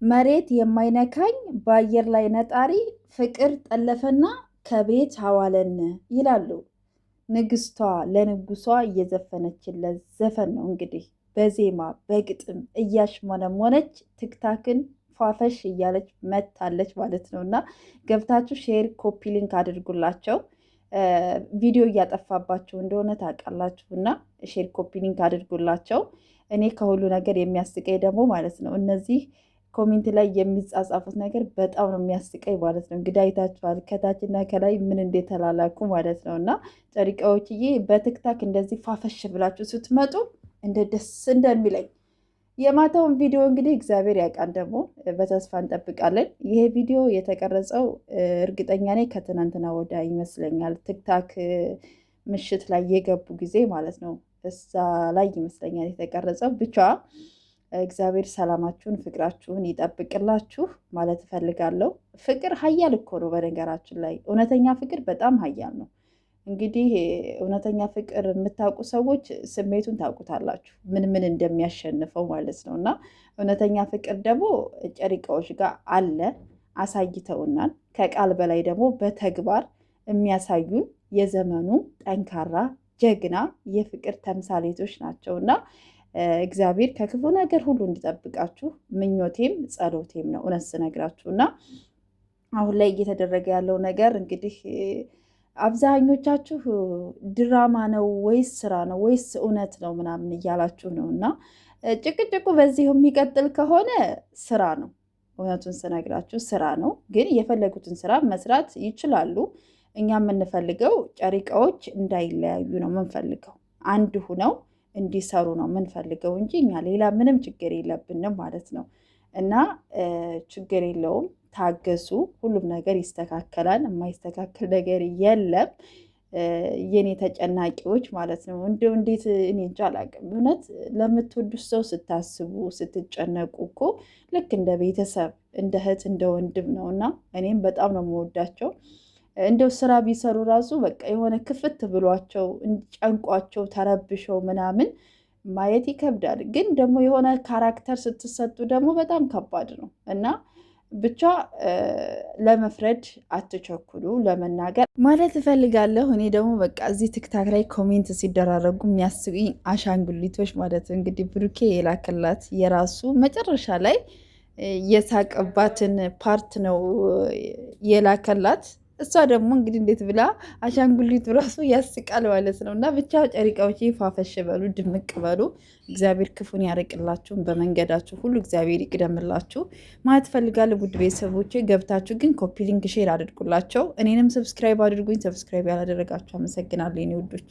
መሬት የማይነካኝ በአየር ላይ ነጣሪ ፍቅር ጠለፈና ከቤት አዋለን ይላሉ ንግስቷ ለንጉሷ እየዘፈነችለት ዘፈን ነው። እንግዲህ በዜማ በግጥም እያሽሞነሞነች ትክታክን ፏፈሽ እያለች መታለች ማለት ነው። እና ገብታችሁ ሼር ኮፒ ሊንክ አድርጉላቸው። ቪዲዮ እያጠፋባቸው እንደሆነ ታውቃላችሁ። እና ሼር ኮፒ ሊንክ አድርጉላቸው። እኔ ከሁሉ ነገር የሚያስቀኝ ደግሞ ማለት ነው እነዚህ ኮሜንት ላይ የሚጻጻፉት ነገር በጣም ነው የሚያስቀኝ ማለት ነው። እንግዲህ አይታችኋል ከታችና ከላይ ምን እንደተላላኩ ማለት ነው። እና ጨሪቃዎችዬ በትክታክ እንደዚህ ፋፈሽ ብላችሁ ስትመጡ እንደ ደስ እንደሚለኝ የማታውን ቪዲዮ እንግዲህ እግዚአብሔር ያውቃል። ደግሞ በተስፋ እንጠብቃለን። ይሄ ቪዲዮ የተቀረጸው እርግጠኛ ነኝ ከትናንትና ወዳ ይመስለኛል። ትክታክ ምሽት ላይ የገቡ ጊዜ ማለት ነው። እዛ ላይ ይመስለኛል የተቀረጸው ብቻ እግዚአብሔር ሰላማችሁን ፍቅራችሁን ይጠብቅላችሁ ማለት እፈልጋለሁ። ፍቅር ሀያል እኮ ነው። በነገራችን ላይ እውነተኛ ፍቅር በጣም ሀያል ነው። እንግዲህ እውነተኛ ፍቅር የምታውቁ ሰዎች ስሜቱን ታውቁታላችሁ፣ ምን ምን እንደሚያሸንፈው ማለት ነው። እና እውነተኛ ፍቅር ደግሞ ጨሪቃዎች ጋር አለ፣ አሳይተውናል። ከቃል በላይ ደግሞ በተግባር የሚያሳዩን የዘመኑ ጠንካራ ጀግና የፍቅር ተምሳሌቶች ናቸው እና እግዚአብሔር ከክፉ ነገር ሁሉ እንዲጠብቃችሁ ምኞቴም ጸሎቴም ነው እውነት ስነግራችሁ። እና አሁን ላይ እየተደረገ ያለው ነገር እንግዲህ አብዛኞቻችሁ ድራማ ነው ወይስ ስራ ነው ወይስ እውነት ነው ምናምን እያላችሁ ነው። እና ጭቅጭቁ በዚህ የሚቀጥል ከሆነ ስራ ነው፣ እውነቱን ስነግራችሁ ስራ ነው። ግን የፈለጉትን ስራ መስራት ይችላሉ። እኛ የምንፈልገው ጨሪቃዎች እንዳይለያዩ ነው የምንፈልገው፣ አንድ ሁነው እንዲሰሩ ነው የምንፈልገው እንጂ እኛ ሌላ ምንም ችግር የለብንም ማለት ነው። እና ችግር የለውም፣ ታገሱ፣ ሁሉም ነገር ይስተካከላል። የማይስተካከል ነገር የለም። የኔ ተጨናቂዎች ማለት ነው። እንደው እንዴት እኔ እንጃ አላውቅም። እውነት ለምትወዱት ሰው ስታስቡ ስትጨነቁ እኮ ልክ እንደ ቤተሰብ እንደ እህት እንደ ወንድም ነው። እና እኔም በጣም ነው የምወዳቸው። እንደው ስራ ቢሰሩ ራሱ በቃ የሆነ ክፍት ብሏቸው ጨንቋቸው ተረብሸው ምናምን ማየት ይከብዳል። ግን ደግሞ የሆነ ካራክተር ስትሰጡ ደግሞ በጣም ከባድ ነው እና ብቻ ለመፍረድ አትቸኩሉ ለመናገር ማለት እፈልጋለሁ። እኔ ደግሞ በቃ እዚህ ትክታክ ላይ ኮሜንት ሲደራረጉ የሚያስቁኝ አሻንጉሊቶች ማለት እንግዲህ ብሩኬ የላከላት የራሱ መጨረሻ ላይ የሳቀባትን ፓርት ነው የላከላት። እሷ ደግሞ እንግዲህ እንዴት ብላ አሻንጉሊቱ ራሱ ያስቃል ማለት ነው። እና ብቻ ጨሪቃዎች ፋፈሽ በሉ፣ ድምቅ በሉ። እግዚአብሔር ክፉን ያርቅላችሁም፣ በመንገዳችሁ ሁሉ እግዚአብሔር ይቅደምላችሁ ማለት ፈልጋለሁ። ውድ ቤተሰቦቼ ገብታችሁ ግን ኮፒ ሊንክ ሼር አድርጉላቸው። እኔንም ሰብስክራይብ አድርጉኝ። ሰብስክራይብ ያላደረጋችሁ አመሰግናለሁ የኔ ውዶች።